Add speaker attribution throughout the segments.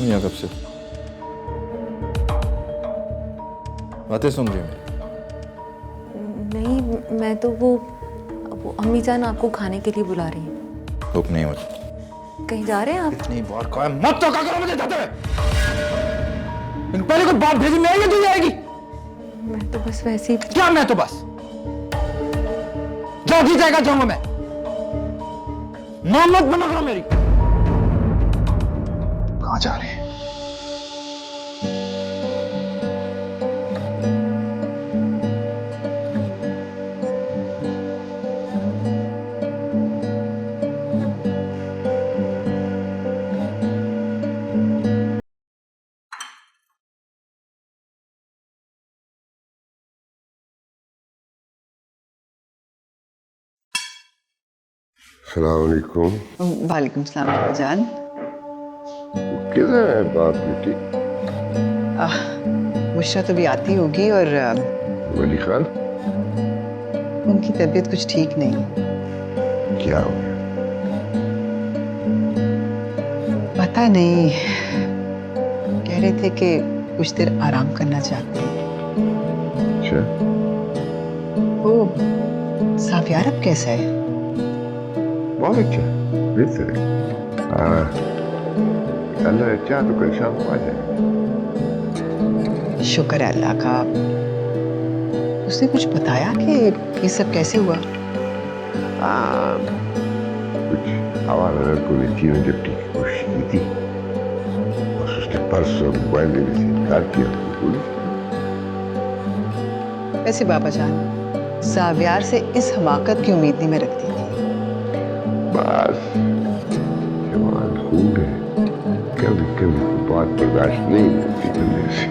Speaker 1: तुम यहाँ कब से? बातें सुन रही हो?
Speaker 2: नहीं, मैं तो वो अम्मी जान आपको खाने के लिए बुला रही हैं।
Speaker 1: भूख नहीं मुझे।
Speaker 2: कहीं जा रहे हैं आप?
Speaker 1: इतनी बार कहा है, मत तो क्या करो मुझे जाते हुए। पहले कोई बात भेजी मैं तू जाएगी।
Speaker 2: मैं तो बस वैसे ही।
Speaker 1: क्या मैं तो बस जो भी जाएगा जाऊंगा मैं। नाम मत बना करो मेरी। कहाँ जा रहे हैं?
Speaker 3: अस्सलामुअलैकुम।
Speaker 4: वालेकुम सलाम बाबा जान।
Speaker 3: किधर है बाप बेटी?
Speaker 4: मुशरा तो भी आती होगी और
Speaker 3: वली खान
Speaker 4: उनकी तबीयत कुछ ठीक नहीं।
Speaker 3: क्या हो गया?
Speaker 4: पता नहीं, कह रहे थे कि कुछ देर आराम करना चाहते हैं।
Speaker 3: अच्छा,
Speaker 4: वो साफियार अब कैसा है?
Speaker 3: बहुत अच्छा, बेहतर है। अल्लाह ने चाहा तो कल शाम को आ जाए।
Speaker 4: शुक्र है अल्लाह का। उसने कुछ बताया कि ये सब कैसे हुआ?
Speaker 3: कुछ हवाला लड़कों ने तीनों जब्ती की कोशिश की थी और उसने परसों मोबाइल देने से इनकार किया तो पुलिस।
Speaker 4: वैसे बाबा जान, सावियार से इस हमाकत की उम्मीद नहीं मैं रखती थी।
Speaker 3: बस जवान खून है, कभी कभी बात बर्दाश्त नहीं होती बंदे से।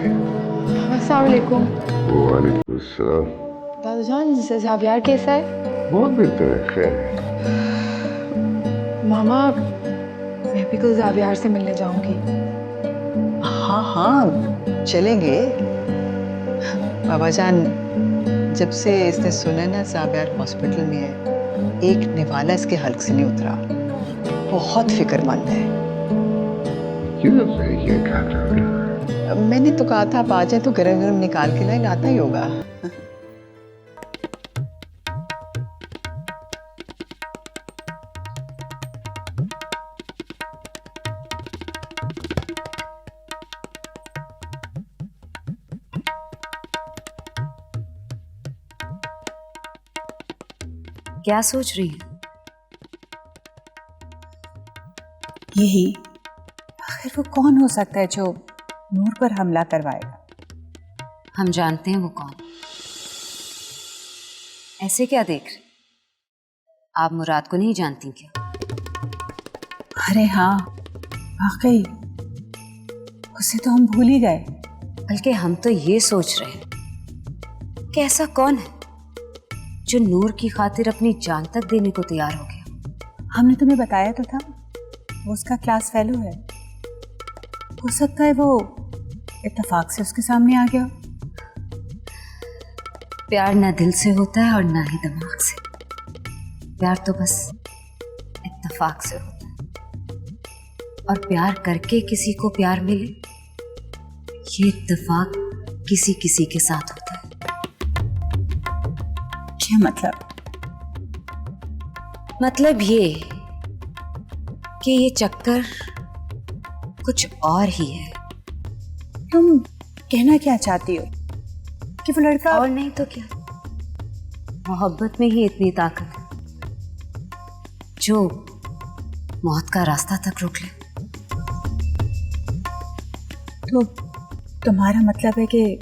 Speaker 5: अस्सलाम वालेकुम।
Speaker 3: वालेकुम अस्सलाम।
Speaker 5: दादा जान, ज़ावियार कैसा है?
Speaker 3: बहुत बेहतर है, खैर है।
Speaker 5: मामा, मैं भी कल ज़ावियार से मिलने जाऊंगी।
Speaker 4: हाँ हाँ, चलेंगे। बाबा जान, जब से इसने सुना ना साबियार हॉस्पिटल में है, एक निवाला इसके हल्क से नहीं उतरा। बहुत फिक्रमंद है।
Speaker 3: क्यों सही क्या कहा था?
Speaker 4: मैंने तो कहा था आप आ जाए तो गरम गरम निकाल के लाइन आता ही होगा।
Speaker 6: क्या सोच रही है?
Speaker 7: यही, आखिर वो कौन हो सकता है जो नूर पर हमला करवाएगा?
Speaker 6: हम जानते हैं वो कौन। ऐसे क्या देख रहे? आप मुराद को नहीं जानती क्या?
Speaker 7: अरे हाँ, वाकई उसे तो हम भूल ही गए।
Speaker 6: बल्कि हम तो ये सोच रहे हैं कि ऐसा कौन है जो नूर की खातिर अपनी जान तक देने को तैयार हो गया।
Speaker 7: हमने तुम्हें बताया तो था, वो उसका क्लास फेलो है। हो सकता है वो इत्तेफाक से उसके सामने आ गया।
Speaker 6: प्यार ना दिल से होता है और ना ही दिमाग से। प्यार तो बस इत्तेफाक से होता है। और प्यार करके किसी को प्यार मिले, ये इत्तेफाक किसी किसी के साथ होता है।
Speaker 7: क्या मतलब?
Speaker 6: मतलब ये कि ये चक्कर कुछ और ही है।
Speaker 7: तुम कहना क्या चाहती हो? कि वो लड़का
Speaker 6: और नहीं तो क्या, मोहब्बत में ही इतनी ताकत है जो मौत का रास्ता तक रोक ले।
Speaker 7: तो तुम्हारा मतलब है कि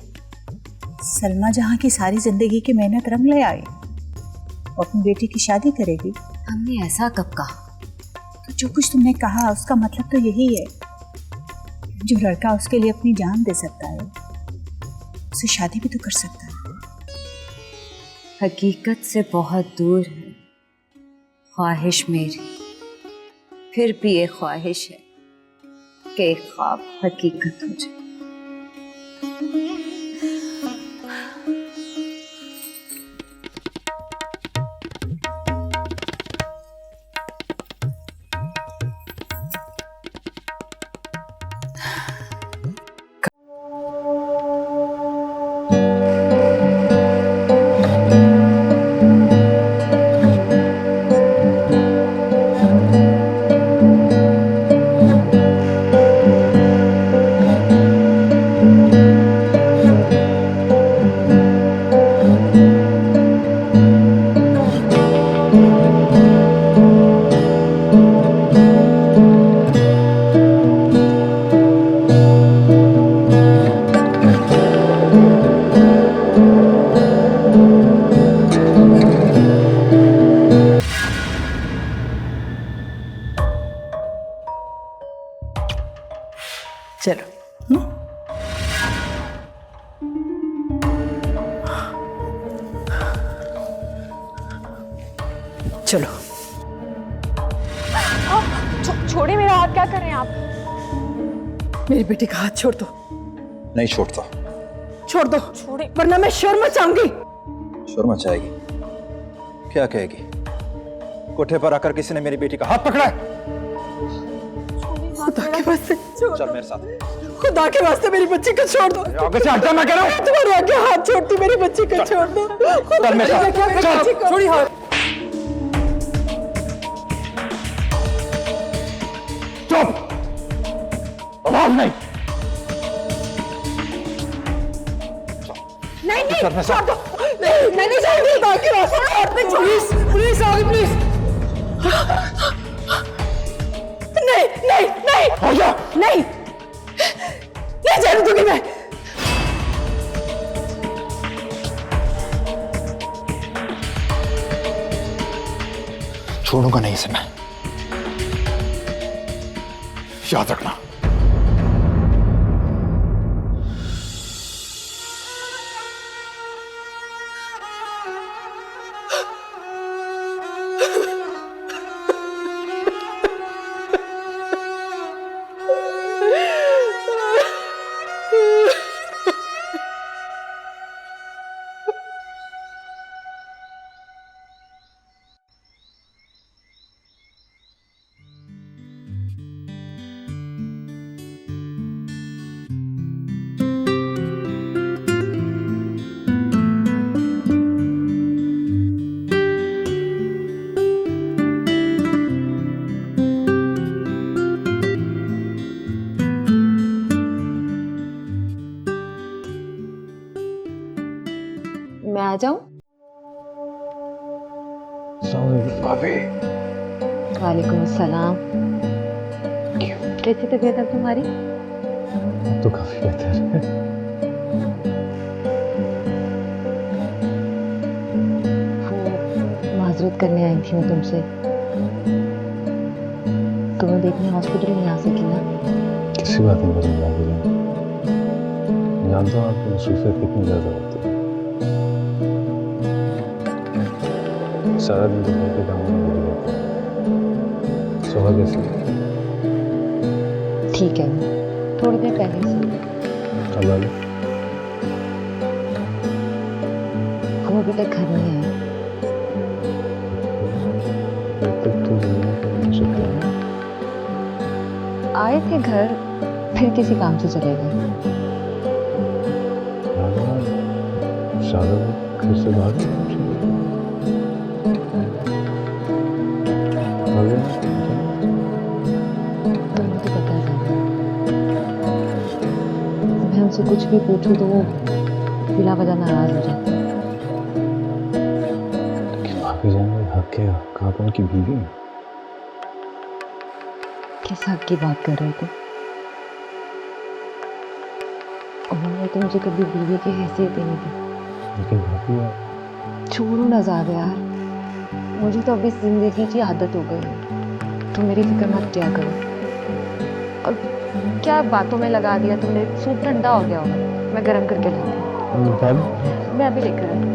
Speaker 7: सलमा जहां की सारी जिंदगी की मेहनत रंग ले आई, वो अपनी बेटी की शादी करेगी?
Speaker 6: हमने ऐसा कब कहा?
Speaker 7: तो जो कुछ तुमने कहा उसका मतलब तो यही है। जो लड़का उसके लिए अपनी जान दे सकता है, उसे शादी भी तो कर सकता है।
Speaker 6: हकीकत से बहुत दूर है ख्वाहिश मेरी, फिर भी एक ख्वाहिश है कि एक ख्वाब हकीकत हो जाए।
Speaker 7: चलो चलो।
Speaker 5: छोड़िए मेरा हाथ, क्या कर रहे हैं आप?
Speaker 7: मेरी बेटी का हाथ छोड़ दो।
Speaker 1: नहीं छोड़ता।
Speaker 7: छोड़ दो,
Speaker 5: छोड़िए।
Speaker 7: वरना मैं शोर मचाऊंगी।
Speaker 1: शोर मचाएगी? क्या कहेगी? कोठे पर आकर किसी ने मेरी बेटी का हाथ पकड़ा है?
Speaker 7: खुदा के वास्ते
Speaker 1: चल मेरे साथ।
Speaker 7: खुदा के वास्ते मेरी बच्ची को छोड़ दो।
Speaker 1: आगे से हटना, मैं कह रहा हूं।
Speaker 7: तुम्हारे आगे हाथ छोड़ती, मेरी बच्ची को छोड़ दो।
Speaker 1: चल मेरे साथ। चल।
Speaker 7: छोड़ी हाथ।
Speaker 1: चुप, आवाज नहीं।
Speaker 7: नहीं
Speaker 1: चल मेरे साथ।
Speaker 7: छोड़ दो। नहीं मैं नहीं जाऊंगी। खुदा के वास्ते पुलिस, पुलिस आ गई, पुलिस। नहीं नहीं नहीं
Speaker 1: हो जा।
Speaker 7: नहीं नहीं जाने दूंगी मैं।
Speaker 1: छोड़ूंगा नहीं इसे मैं, याद रखना।
Speaker 2: मैं आ जाऊं?
Speaker 1: भाभी।
Speaker 2: वालेकुम अस्सलाम। कैसी तबीयत है तुम्हारी?
Speaker 1: तो काफी बेहतर है।
Speaker 2: माजरत करने आई थी मैं तुमसे। तुम्हें देखने हॉस्पिटल नहीं आ सकी ना?
Speaker 8: किसी बात नहीं बदल जाएगी। जानता हूँ आपकी मसरूफियत कितनी ज़्यादा होती है। सारा दिन तो घर के कामों में लगी रहती है। सुबह कैसे?
Speaker 2: ठीक है, थोड़ी देर पहले से।
Speaker 8: अल्लाह
Speaker 2: हम अभी तक घर नहीं आए।
Speaker 8: तक तो दुनिया को नहीं सकता है।
Speaker 2: आए थे घर, फिर किसी काम से चले गए।
Speaker 8: सारा घर से बाहर
Speaker 2: तुम्हें तो पता है, मैं उनसे कुछ भी पूछूं तो वो बिला वजह नाराज हो जाते हैं।
Speaker 8: भाभी जान में हक है, आप उनकी बीवी हैं।
Speaker 2: किस हक की बात कर रहे थे? उन्होंने तो मुझे कभी बीवी की हैसियत ही नहीं दी।
Speaker 8: लेकिन भाभी
Speaker 2: छोड़ो ना ज़्यादा यार, मुझे तो अभी जिंदगी की आदत हो गई है। तुम मेरी फिक्र मत किया करो। और क्या बातों में लगा दिया तुमने? सूप ठंडा हो गया होगा, मैं गर्म करके लाती हूँ। मैं अभी लेकर आती हूँ।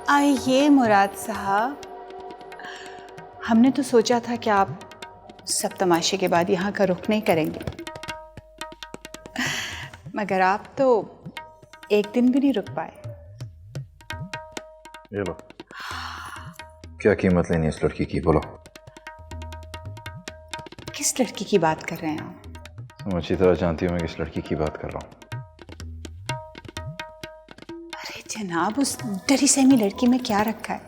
Speaker 7: आइए मुराद साहब, हमने तो सोचा था कि आप सब तमाशे के बाद यहाँ का रुख नहीं करेंगे, मगर आप तो एक दिन भी नहीं रुक पाए।
Speaker 1: ये लो। क्या कीमत लेनी है इस लड़की की, बोलो।
Speaker 7: किस लड़की की बात कर रहे हैं आप?
Speaker 1: तुम अच्छी तरह जानती हो मैं किस लड़की की बात कर रहा हूँ।
Speaker 7: अरे जनाब, उस डरी सहमी लड़की में क्या रखा है?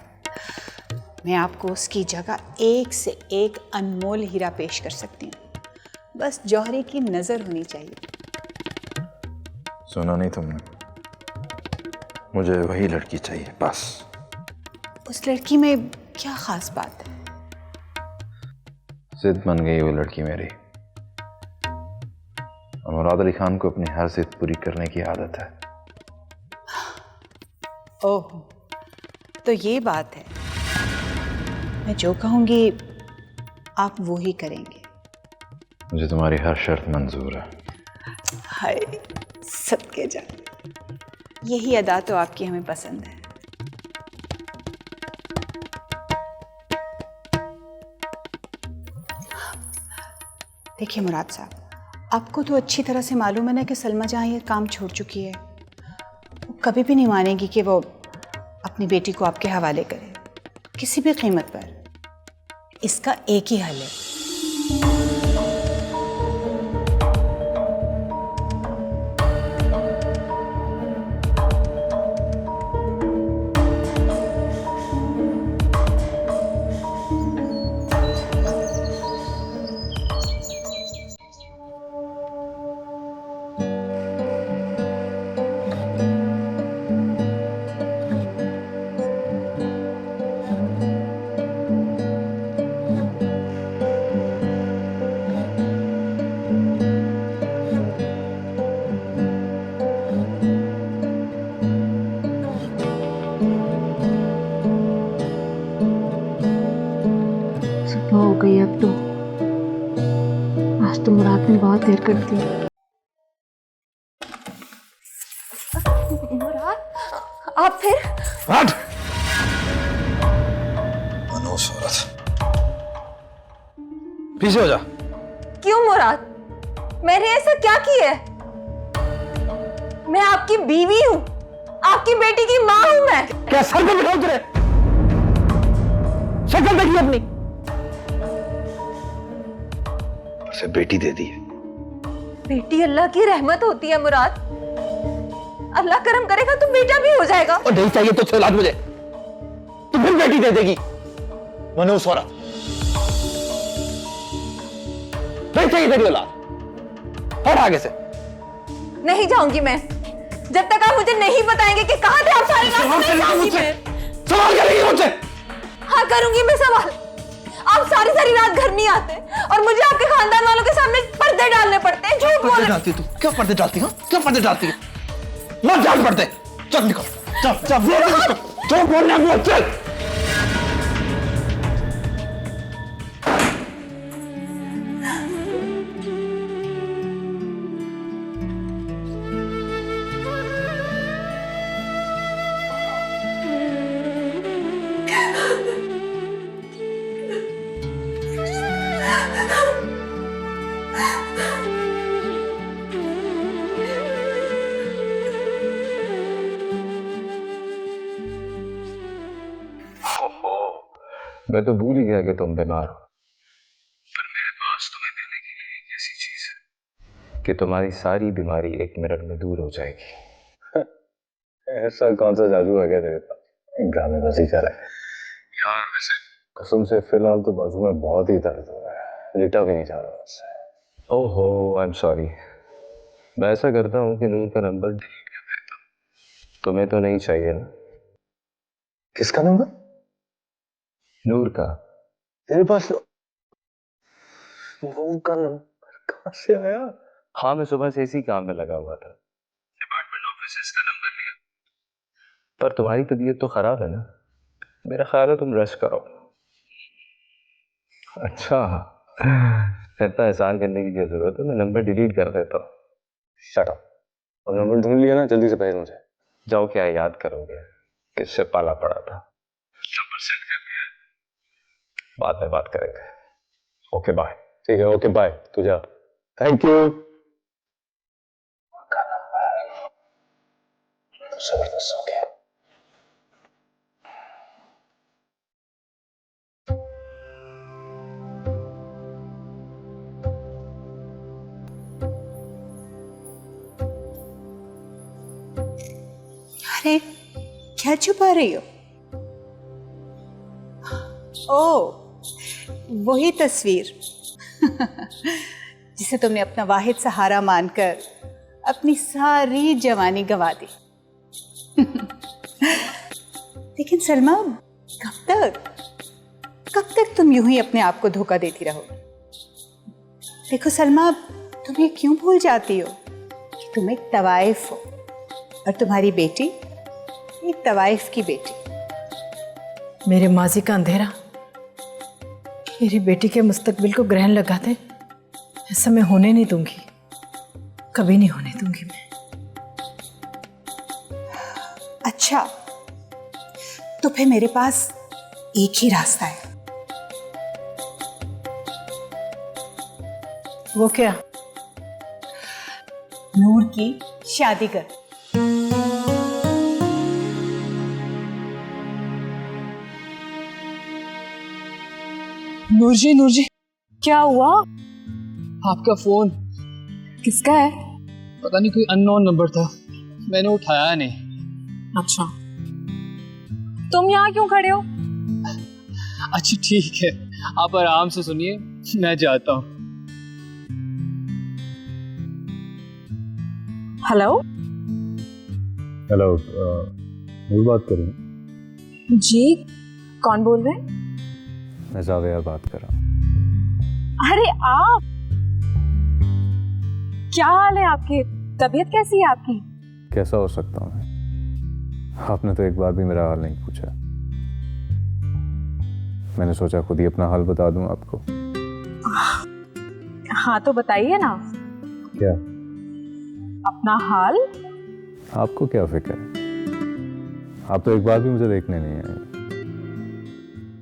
Speaker 7: मैं आपको उसकी जगह एक से एक अनमोल हीरा पेश कर सकती हूँ। बस जौहरी की नजर होनी चाहिए।
Speaker 1: सुना नहीं तुमने? मुझे वही लड़की चाहिए बस।
Speaker 7: उस लड़की में क्या खास बात है?
Speaker 1: जिद बन गई वो लड़की मेरी। और मुराद अली खान को अपनी हर जिद पूरी करने की आदत है।
Speaker 7: ओह, तो ये बात है। मैं जो कहूंगी आप वो ही करेंगे।
Speaker 1: मुझे तुम्हारी हर शर्त मंजूर है।
Speaker 7: हाय सदके जा, यही अदा तो आपकी हमें पसंद है। देखिए मुराद साहब, आपको तो अच्छी तरह से मालूम है ना कि सलमा जहाँ ये काम छोड़ चुकी है, वो कभी भी नहीं मानेगी कि वो अपनी बेटी को आपके हवाले करे किसी भी कीमत पर। इसका एक ही हल है।
Speaker 2: सुबह हो गई अब तो। आज तो मुराद ने बहुत देर कर दी। मुराद, आप फिर?
Speaker 1: हट! मनोज औरत, पीछे हो जा।
Speaker 2: क्यों मुराद? मैंने ऐसा क्या किया है? मैं आपकी बीवी हूँ, आपकी बेटी की माँ हूँ मैं।
Speaker 1: क्या सर पे बिठाऊं तेरे? शक्ल देखी अपनी। उसे बेटी दे दी है।
Speaker 2: बेटी अल्लाह की रहमत होती है मुराद। अल्लाह करम करेगा तो बेटा भी हो जाएगा।
Speaker 1: और नहीं चाहिए तो औलाद मुझे, तू फिर बेटी दे देगी। मनोज औरत, नहीं चाहिए तेरी औलाद। और आगे से
Speaker 2: नहीं जाऊंगी मैं जब तक आप मुझे नहीं बताएंगे कि कहां थे आप सारी रात। नहीं जाऊंगी मैं।
Speaker 1: सवाल करेगी मुझसे?
Speaker 2: हाँ करूंगी मैं सवाल। आप सारी सारी रात घर नहीं आते और मुझे आपके खानदान वालों के सामने पर्दे डालने पड़ते हैं। झूठ बोल
Speaker 1: डालती तू? क्या पर्दे डालती है? क्या पर्दे डालती है? मत जान पर्दे। चल निकल, चल चल, जो बोलना है वो चल।
Speaker 8: मैं तो भूल ही गया कि तुम बीमार हो। पर मेरे पास तुम्हें देने के लिए एक ऐसी चीज है कि तुम्हारी सारी बीमारी एक मिनट में दूर हो जाएगी। ऐसा कौन सा जादू है क्या तेरे पास? ड्रामेबाजी कर रहा है यार। वैसे कसम से फिलहाल तो बाजू में बहुत ही दर्द हो रहा है, लेटा भी नहीं जा रहा उससे। ओहो, आई एम सॉरी। मैं ऐसा करता हूँ कि नूर का नंबर डिलीट कर देता हूँ। तुम्हें तो नहीं चाहिए ना?
Speaker 1: किसका नंबर?
Speaker 8: नूर का।
Speaker 1: तेरे पास वो का नंबर कहां से आया?
Speaker 8: हाँ, मैं सुबह से इसी काम में लगा हुआ था। डिपार्टमेंट ऑफिस से इसका नंबर लिया। पर तुम्हारी तबीयत तो खराब है ना? मेरा ख्याल है तुम रेस्ट करो। अच्छा, इतना एहसान करने की क्या जरूरत है? मैं नंबर डिलीट कर देता हूँ। Shut up.
Speaker 9: और नंबर ढूंढ लिया ना, जल्दी से भेज मुझे।
Speaker 8: जाओ, क्या याद करोगे? किससे पाला पड़ा था? नंबर सेंड कर दिया, बाद में बात करेंगे। Okay bye.
Speaker 9: ठीक है, ओके बाय, तू जा। Thank you.
Speaker 1: जबरदस्त हो गया।
Speaker 7: अरे क्या छुपा रही हो? वही तस्वीर जिसे तुमने अपना वाहिद सहारा मानकर अपनी सारी जवानी गंवा दी। लेकिन सलमा, कब तक तुम यूं ही अपने आप को धोखा देती रहोगी? देखो सलमा, तुम ये क्यों भूल जाती हो कि तुम एक तवाइफ हो और तुम्हारी बेटी एक तवाइफ की बेटी।
Speaker 5: मेरे माजी का अंधेरा मेरी बेटी के मुस्तकबिल को ग्रहण लगा दे, ऐसा मैं होने नहीं दूंगी, कभी नहीं होने दूंगी मैं।
Speaker 7: अच्छा, तो फिर मेरे पास एक ही रास्ता है।
Speaker 5: वो क्या?
Speaker 7: नूर की शादी कर।
Speaker 10: नूर जी
Speaker 5: क्या हुआ?
Speaker 10: आपका फोन।
Speaker 5: किसका है?
Speaker 10: पता नहीं, कोई अननोन नंबर था, मैंने उठाया नहीं।
Speaker 5: अच्छा, तुम यहाँ क्यों खड़े हो?
Speaker 10: अच्छा ठीक है, आप आराम से सुनिए, मैं जाता हूँ।
Speaker 5: हेलो
Speaker 9: हेलो, नूर बात कर रही हूँ।
Speaker 5: जी, कौन बोल रहे हैं?
Speaker 8: मैं जावेद बात कर रहा हूँ।
Speaker 5: अरे आप, क्या हाल है आपके? तबीयत कैसी है आपकी?
Speaker 8: कैसा हो सकता हूँ मैं? आपने तो एक बार भी मेरा हाल नहीं पूछा। मैंने सोचा खुद ही अपना हाल बता दूं आपको।
Speaker 5: हाँ तो बताइए ना
Speaker 8: क्या?
Speaker 5: अपना हाल।
Speaker 8: आपको क्या फिक्र है? आप तो एक बार भी मुझे देखने नहीं आए।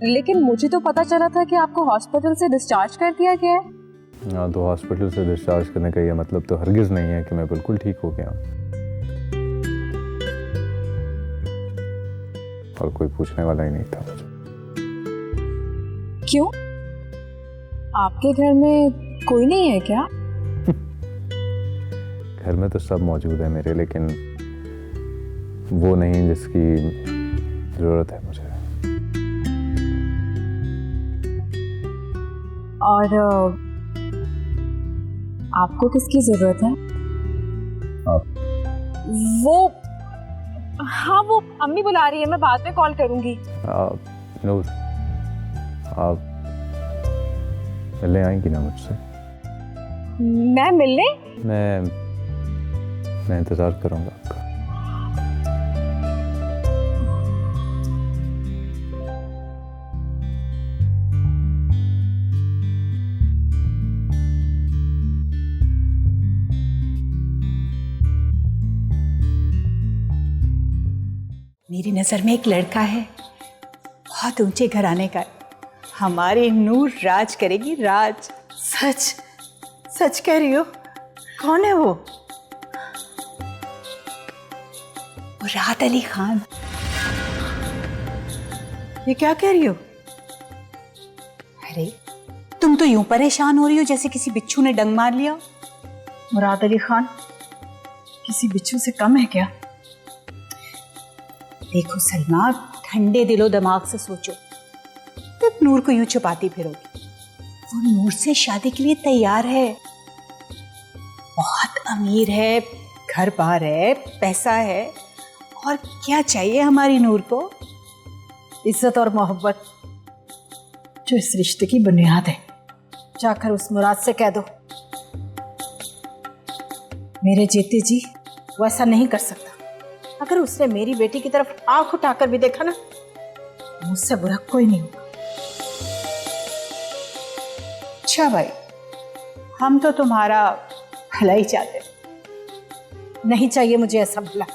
Speaker 5: लेकिन मुझे तो पता चला था कि आपको हॉस्पिटल से डिस्चार्ज कर दिया गया है।
Speaker 8: हाँ, तो हॉस्पिटल से डिस्चार्ज करने का ये मतलब तो हरगिज नहीं है कि मैं बिल्कुल ठीक हो गया। और कोई पूछने वाला ही नहीं था मुझे।
Speaker 5: क्यों? आपके घर में कोई नहीं है क्या?
Speaker 8: घर में तो सब मौजूद है मेरे, लेकिन वो नहीं जिसकी जरूरत है मुझे।
Speaker 5: और आपको किसकी जरूरत है?
Speaker 8: आप।
Speaker 5: वो, हाँ वो अम्मी बुला रही है, मैं बाद में कॉल करूंगी।
Speaker 8: नूर, आप मिलने आएंगी ना मुझसे?
Speaker 5: मैं मिलने?
Speaker 8: मैं इंतजार करूंगा आपका।
Speaker 7: मेरी नजर में एक लड़का है, बहुत ऊंचे घराने का है। हमारी नूर राज करेगी, राज। सच सच कह रही हो? कौन है वो? राहत अली खान। ये क्या कह रही हो? अरे तुम तो यूं परेशान हो रही हो जैसे किसी बिच्छू ने डंग मार लिया।
Speaker 5: मुराद अली खान किसी बिच्छू से कम है क्या?
Speaker 7: देखो सलमा, ठंडे दिलो दिमाग से सोचो। तब नूर को यूं छुपाती फिरोगी? वो नूर से शादी के लिए तैयार है, बहुत अमीर है, घर बार है, पैसा है, और क्या चाहिए हमारी नूर को?
Speaker 5: इज्जत और मोहब्बत, जो इस रिश्ते की बुनियाद है। जाकर उस मुराद से कह दो मेरे जीते जी वो ऐसा नहीं कर सकता। अगर उसने मेरी बेटी की तरफ आंख उठाकर भी देखा ना, मुझसे बुरा कोई नहीं होगा।
Speaker 7: अच्छा भाई, हम तो तुम्हारा भला ही चाहते।
Speaker 5: नहीं चाहिए मुझे ऐसा भला।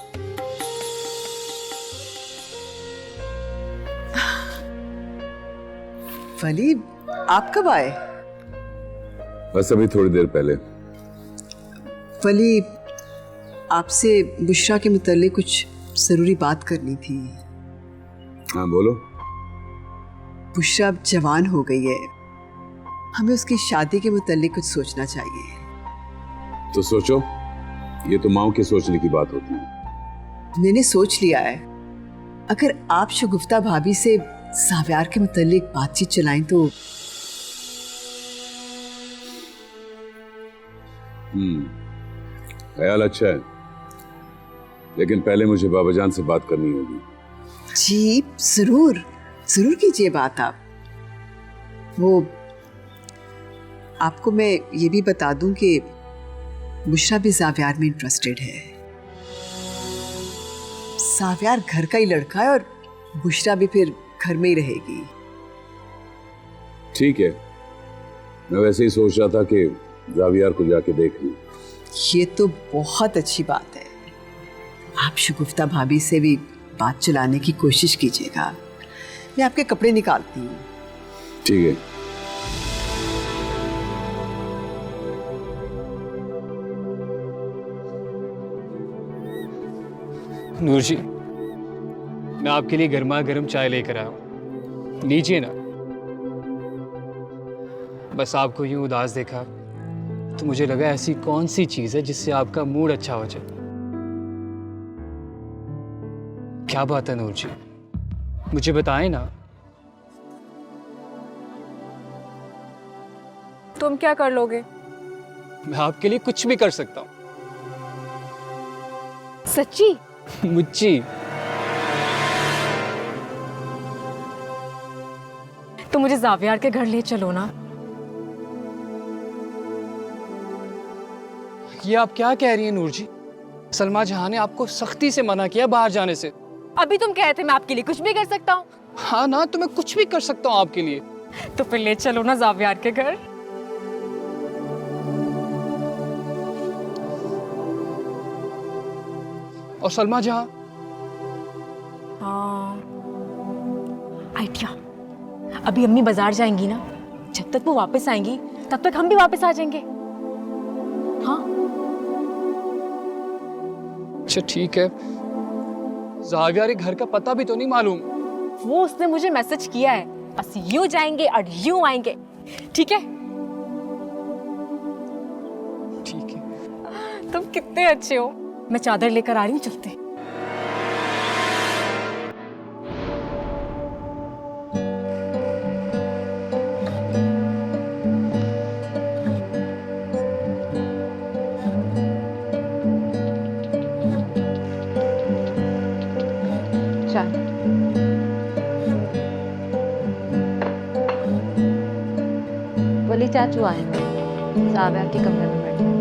Speaker 4: वली, आप कब आए?
Speaker 3: बस अभी थोड़ी देर पहले।
Speaker 4: वली, आपसे बुशरा के मुताल्लिक कुछ ज़रूरी बात करनी थी।
Speaker 3: हाँ बोलो।
Speaker 4: बुशरा अब जवान हो गई है, हमें उसकी शादी के मुताल्लिक कुछ सोचना चाहिए।
Speaker 3: तो सोचो, ये तो माँ के सोचने की बात होती है।
Speaker 4: मैंने सोच लिया है, अगर आप शगुफ्ता भाभी से साव्यार के मुतालिक बातचीत चलाएं तो
Speaker 9: ख्याल अच्छा है, लेकिन पहले मुझे बाबाजान से बात करनी होगी।
Speaker 4: जी जरूर जरूर कीजिए बात आप। वो आपको मैं ये भी बता दूं कि बुशरा भी साव्यार में इंटरेस्टेड है। साव्यार घर का ही लड़का है और बुशरा भी फिर घर में ही रहेगी।
Speaker 9: ठीक है, मैं वैसे ही सोच रहा था कि जावियार को जाके देख लूं।
Speaker 4: ये तो बहुत अच्छी बात है। आप शगुफ्ता भाभी से भी बात चलाने की कोशिश कीजिएगा। मैं आपके कपड़े निकालती हूँ।
Speaker 9: ठीक है।
Speaker 10: नूर जी, मैं आपके लिए गर्मा गर्म चाय लेकर आया हूँ, लीजिए ना। बस आपको यूं उदास देखा तो मुझे लगा ऐसी कौन सी चीज है जिससे आपका मूड अच्छा हो जाए। क्या बात है नूर जी, मुझे बताएं ना।
Speaker 2: तुम क्या कर लोगे?
Speaker 10: मैं आपके लिए कुछ भी कर सकता हूँ।
Speaker 2: सच्ची?
Speaker 10: मुच्ची।
Speaker 2: तो मुझे जावियार के घर ले चलो ना।
Speaker 10: ये आप क्या कह रही हैं नूर जी? सलमा जहां ने आपको सख्ती से मना किया बाहर जाने से।
Speaker 2: अभी तुम कहे थे मैं आपके लिए कुछ भी कर सकता हूँ।
Speaker 10: हाँ ना, तो मैं कुछ भी कर सकता हूँ आपके लिए।
Speaker 2: तो फिर ले चलो ना जावियार के घर।
Speaker 10: और सलमा जहां?
Speaker 2: हाँ, आइडिया। अभी अम्मी बाजार जाएंगी ना, जब तक वो वापस आएंगी तब तक हम भी वापस आ जाएंगे। हाँ
Speaker 10: अच्छा ठीक है। जावियार के घर का पता भी तो नहीं मालूम।
Speaker 2: वो उसने मुझे मैसेज किया है, बस यूं जाएंगे और यूं आएंगे। ठीक है?
Speaker 10: ठीक है।
Speaker 2: तुम कितने अच्छे हो। मैं चादर लेकर आ रही हूँ, चलते। चल। वली चाचू आए हैं, जावियार के कमरे में बैठे हैं।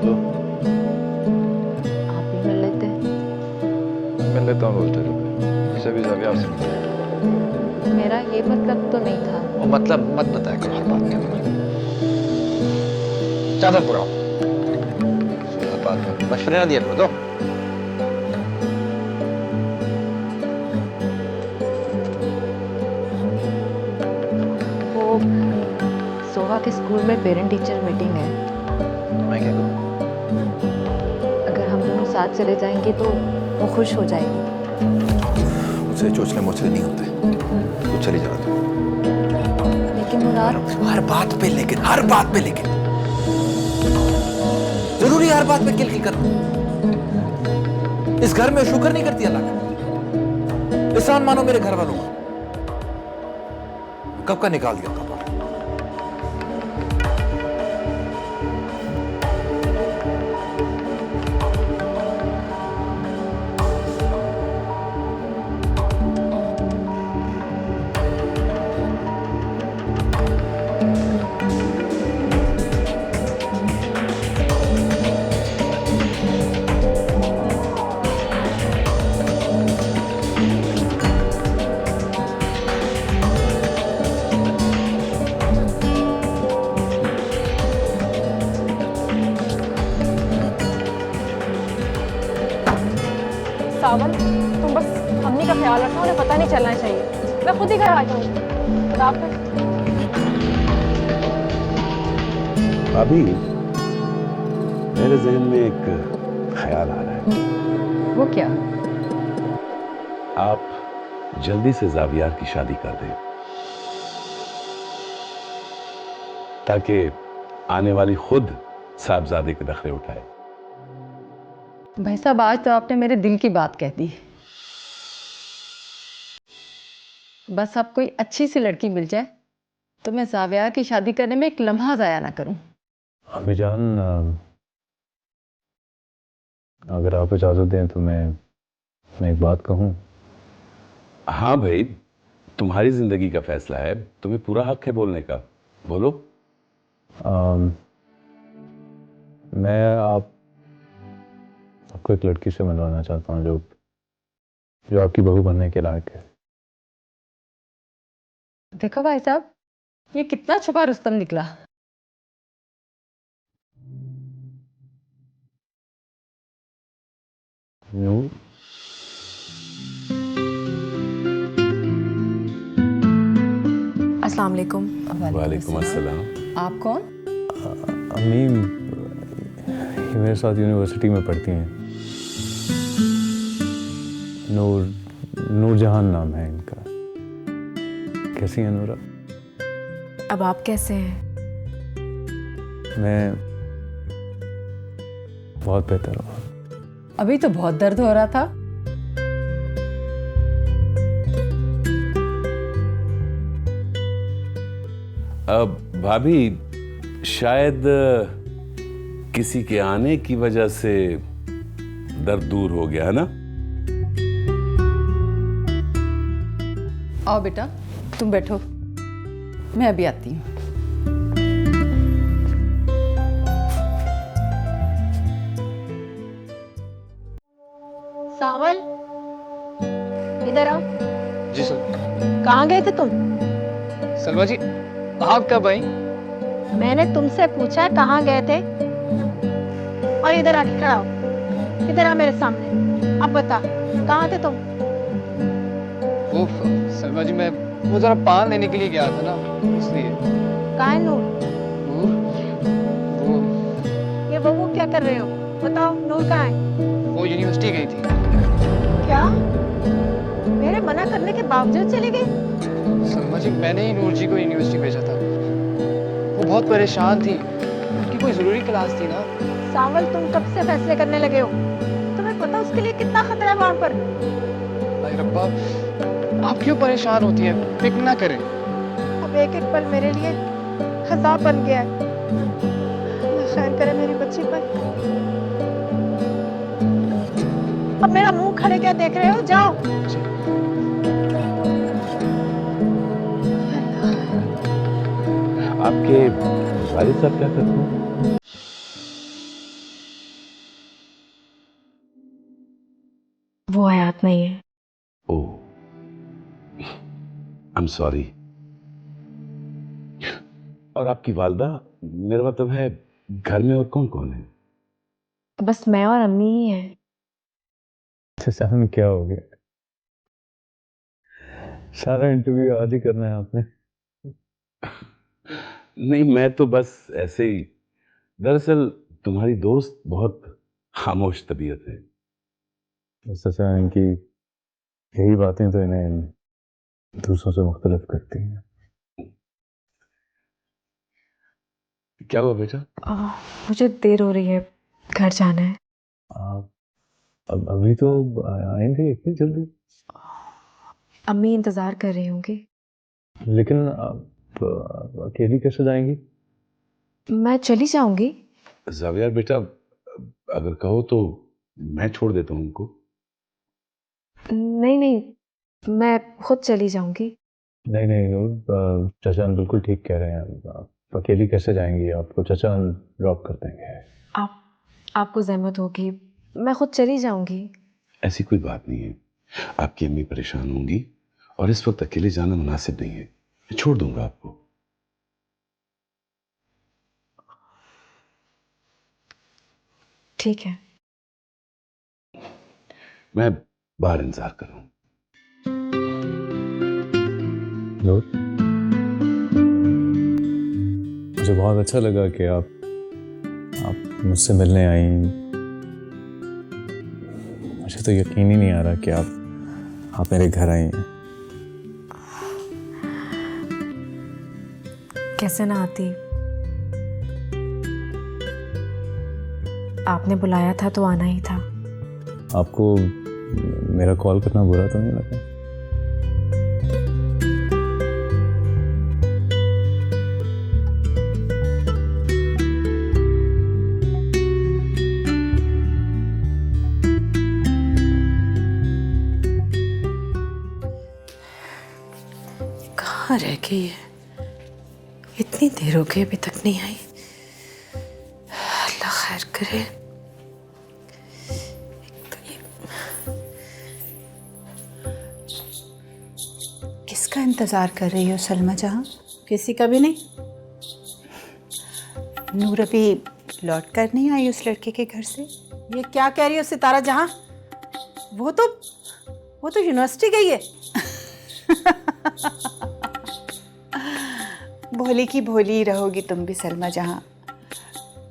Speaker 8: तो
Speaker 2: आप भी मिल लेते।
Speaker 8: मिल लेता हूँ, बोलते थे इसे भी जावियार से मिलते।
Speaker 2: मेरा ये मतलब तो नहीं था।
Speaker 1: वो मतलब मत बताया करो हर बात के अंदर। चादर पुराओ। हर बात में मशवरे ना दिया करो। तो
Speaker 2: वो सोहा के स्कूल में पेरेंट टीचर मीटिंग है।
Speaker 1: मैं क्या करूँ?
Speaker 2: अगर हम दोनों साथ चले जाएंगे तो वो खुश हो जाएगी।
Speaker 1: उसे चोचले मोचले नहीं होते। तो चली जाओ तुम।
Speaker 2: लेकिन मुराद,
Speaker 1: हर बात पे लेकिन, हर बात पे लेकिन। जरूरी हर बात पे किल किल करना। इस घर में शुक्र नहीं करती अल्लाह का। एहसान मानो मेरे घर वालों का। कब का निकाल दिया कपड़ा।
Speaker 2: सावन, तुम बस अम्मी का ख्याल रखना, उन्हें पता नहीं चलना चाहिए। मैं खुद ही घर आ जाऊंगी। खुदा हाफिज़।
Speaker 9: अभी मेरे जहन में एक ख्याल आ रहा है।
Speaker 2: वो क्या?
Speaker 9: आप जल्दी से जावियार की शादी कर दें, ताकि आने वाली खुद साहबजादे के नखरे उठाए।
Speaker 5: भाई साहब, आज तो आपने मेरे दिल की बात कह दी।
Speaker 4: बस अब कोई अच्छी सी लड़की मिल जाए तो मैं ज़ाविया की शादी करने में एक लम्हा ज़ाया ना करूं।
Speaker 11: अभी जान, अगर आप इजाज़त दें तो मैं एक बात कहूँ।
Speaker 9: हाँ भाई, तुम्हारी जिंदगी का फैसला है, तुम्हें पूरा हक है बोलने का। बोलो।
Speaker 11: मैं आपको एक लड़की से मिलवाना चाहता हूँ जो आपकी बहू बनने के लायक है।
Speaker 4: देखो भाई साहब, ये कितना छुपा रुस्तम निकला।
Speaker 11: नूर,
Speaker 2: अस्सलाम वालेकुम।
Speaker 9: वालेकुम अस्सलाम।
Speaker 4: आप कौन?
Speaker 11: अम्मी ये मेरे साथ यूनिवर्सिटी में पढ़ती हैं। नूर जहान नाम है इनका। कैसी हैं नूरा?
Speaker 2: अब आप कैसे हैं?
Speaker 11: मैं बहुत बेहतर हूँ।
Speaker 4: अभी तो बहुत दर्द हो रहा था।
Speaker 9: अब भाभी, शायद किसी के आने की वजह से दर्द दूर हो गया ना?
Speaker 4: आओ बेटा, तुम बैठो, मैं अभी आती हूँ।
Speaker 7: सावल, इधर आओ।
Speaker 10: जी सर।
Speaker 7: कहाँ गए थे तुम?
Speaker 10: सलमा जी, आप कब आई?
Speaker 7: मैंने तुमसे पूछा कहाँ गए थे, और इधर आके खड़ा हो। इधर आ मेरे सामने, अब बता कहाँ थे तुम?
Speaker 10: वो सलमा जी, मैं वो जरा पान लेने के लिए गया था ना, इसलिए।
Speaker 7: कहाँ है नूर?
Speaker 10: वो
Speaker 7: ये वो क्या कर रहे हो? बताओ, नूर कहाँ है?
Speaker 10: वो यूनिवर्सिटी गई थी।
Speaker 7: क्या? मेरे मना करने के बावजूद चली गई?
Speaker 10: सलमा जी, मैंने ही नूर जी को यूनिवर्सिटी भेजा था। वो बहुत परेशान थी, उनकी कोई जरूरी क्लास थी ना।
Speaker 7: सावल, तुम कब से फैसले करने लगे हो? तुम्हें पता उसके लिए कितना खतरा है वहां पर?
Speaker 10: अरे रब्बा, आप क्यों परेशान होती हैं? फिक्र ना करें।
Speaker 7: अब एक एक पल मेरे लिए खजाब बन गया है। अल्लाह खैर करे मेरी बच्ची पर। अब मेरा मुंह खड़े क्या देख रहे हो? जाओ।
Speaker 9: आपके वालिद साहब क्या करते हैं?
Speaker 2: वो हयात नहीं है।
Speaker 9: ओह, आई एम सॉरी। और आपकी वालदा, मेरा मतलब है घर में और कौन कौन है?
Speaker 2: बस मैं और अम्मी ही हैं।
Speaker 11: चाचा क्या हो गया? सारा इंटरव्यू आज ही करना है आपने?
Speaker 9: नहीं, मैं तो बस ऐसे ही। दरअसल तुम्हारी दोस्त बहुत खामोश तबीयत है।
Speaker 11: चाचा, इनकी यही बातें तो इन्हें दूसरों से मुख्तलिफ करती हैं।
Speaker 9: क्या हुआ बेटा?
Speaker 2: मुझे देर हो रही है, घर जाना है।
Speaker 11: आप अभी तो आएंगे इतनी जल्दी?
Speaker 2: अम्मी इंतजार कर रही होंगी।
Speaker 11: लेकिन आप अकेली कैसे जाएंगी?
Speaker 2: मैं चली जाऊंगी।
Speaker 9: जावियर बेटा, अगर कहो तो मैं छोड़ देता हूँ उनको।
Speaker 2: नहीं नहीं, मैं खुद चली जाऊंगी।
Speaker 11: नहीं नहीं, चाचा बिल्कुल ठीक कह रहे हैं। आप अकेली कैसे जाएंगी? आपको चाचा ड्रॉप कर देंगे।
Speaker 2: आपको जहमत होगी, मैं खुद चली जाऊंगी।
Speaker 9: ऐसी कोई बात नहीं है। आपकी अम्मी परेशान होंगी और इस वक्त अकेले जाना मुनासिब नहीं है। मैं छोड़ दूंगा आपको।
Speaker 2: ठीक है।
Speaker 9: मैं बाहर इंतजार कर रहा हूँ।
Speaker 11: मुझे बहुत अच्छा लगा कि आप मुझसे मिलने आई। मुझे तो यकीन ही नहीं आ रहा कि आप मेरे घर आई हैं।
Speaker 2: कैसे ना आती? आपने बुलाया था तो आना ही था।
Speaker 11: आपको मेरा कॉल करना बुरा तो नहीं लगा?
Speaker 5: कहाँ रह गई है? इतनी देर हो गई अभी तक नहीं आई। अल्लाह खैर करे।
Speaker 7: किसका इंतजार कर रही हो सलमा जहां?
Speaker 5: किसी का भी नहीं।
Speaker 7: नूर अभी लौट कर नहीं आई उस लड़के के घर से?
Speaker 5: ये क्या कह रही हो सितारा जहां? वो तो यूनिवर्सिटी गई है।
Speaker 7: भोली की भोली ही रहोगी तुम भी सलमा जहां।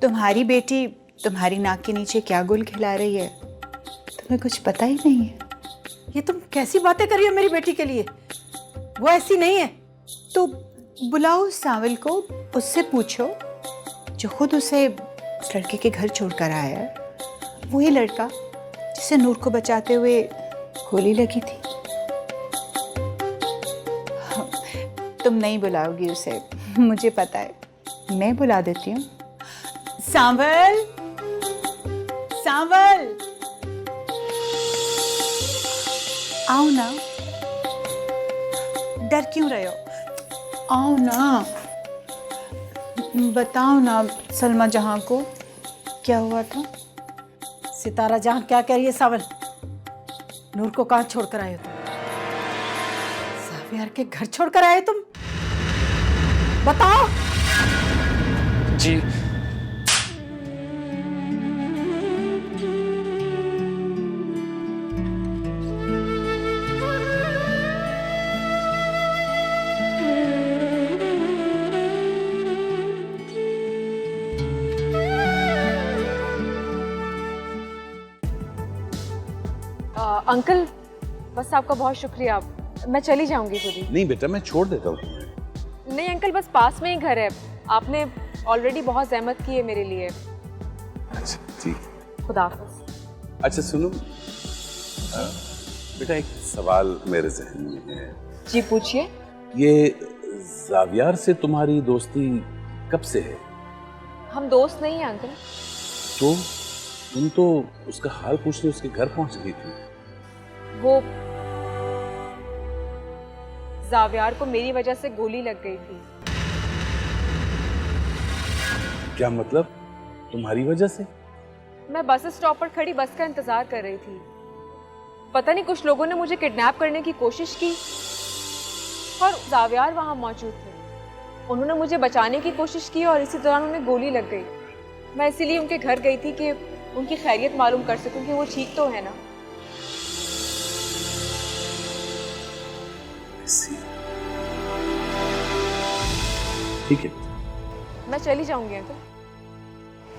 Speaker 7: तुम्हारी बेटी तुम्हारी नाक के नीचे क्या गुल खिला रही है तुम्हें कुछ पता ही नहीं है।
Speaker 5: ये तुम कैसी बातें कर रही हो मेरी बेटी के लिए? वो ऐसी नहीं है।
Speaker 7: तो बुलाओ सावल को, उससे पूछो जो खुद उसे उस लड़के के घर छोड़कर आया है, वही लड़का जिसे नूर को बचाते हुए गोली लगी थी। तुम नहीं बुलाओगी उसे, मुझे पता है, मैं बुला देती हूँ। सांवल, सांवल, आओ ना, डर क्यों रहे हो? आओ ना, बताओ ना सलमा जहां को क्या हुआ था।
Speaker 5: सितारा जहां क्या कह रही है सावन? नूर को कहाँ छोड़कर आए हो तुम? सावियार के घर छोड़कर आए तुम? बताओ।
Speaker 10: जी
Speaker 2: अंकल, बस आपका बहुत शुक्रिया। मैं चली जाऊंगी खुद ही।
Speaker 9: नहीं बेटा, मैं छोड़ देता हूँ तुम्हें।
Speaker 2: नहीं अंकल, बस पास में ही घर है। आपने ऑलरेडी बहुत जहमत की है मेरे लिए।
Speaker 9: अच्छा ठीक।
Speaker 2: खुदा हाफिज।
Speaker 9: अच्छा सुनो बेटा, एक सवाल मेरे जहन में है।
Speaker 2: जी पूछिए।
Speaker 9: ये जावियार से तुम्हारी दोस्ती कब से है?
Speaker 2: हम दोस्त नहीं हैं अंकल।
Speaker 9: तो तुम तो उसका हाल पूछने उसके घर पहुंच गई थी।
Speaker 2: वो जावियार को मेरी वजह से गोली लग गई थी।
Speaker 9: क्या मतलब? तुम्हारी वजह से?
Speaker 2: मैं बस स्टॉप पर खड़ी बस का इंतजार कर रही थी। पता नहीं कुछ लोगों ने मुझे किडनैप करने की कोशिश की और जावियार वहां मौजूद थे। उन्होंने मुझे बचाने की कोशिश की और इसी दौरान उन्हें गोली लग गई। मैं इसीलिए उनके घर गई थी कि उनकी खैरियत मालूम कर सकूं कि वो ठीक तो है ना।
Speaker 9: ठीक है,
Speaker 2: मैं चली जाऊंगी अंकल।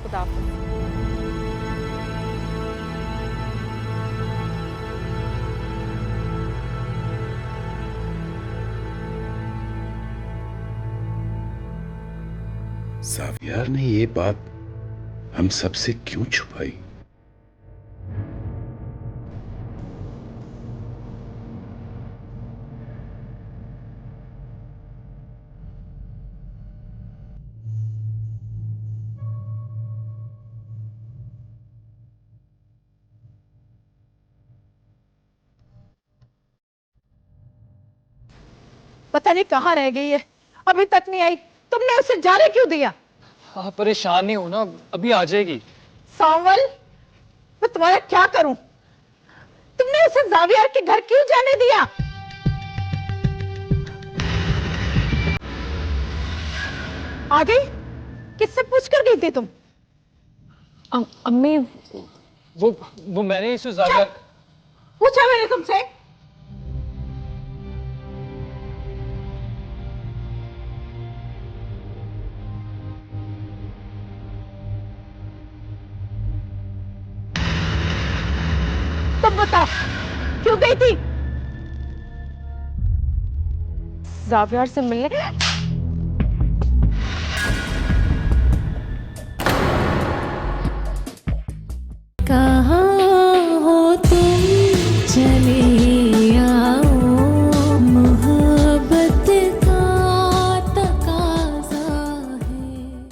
Speaker 2: खुदा हाफिज।
Speaker 9: जावियार ने ये बात हम सबसे क्यों छुपाई?
Speaker 5: पता नहीं कहाँ रह गई है, अभी तक नहीं आई। तुमने उसे जाने क्यों दिया?
Speaker 10: आप परेशान नहीं हो ना, अभी आ जाएगी।
Speaker 5: सांवल, मैं तुम्हारा क्या करूं? तुमने उसे जावियार के घर क्यों जाने दिया? आ गई? किससे पूछ कर गई थी तुम?
Speaker 2: अम्मी,
Speaker 10: वो मैंने इसे जावियार
Speaker 5: पूछा मैंने तुमसे? तुम बताओ, क्यों गई थी?
Speaker 2: जावियार से मिलने।
Speaker 12: कहाँ हो तुम चले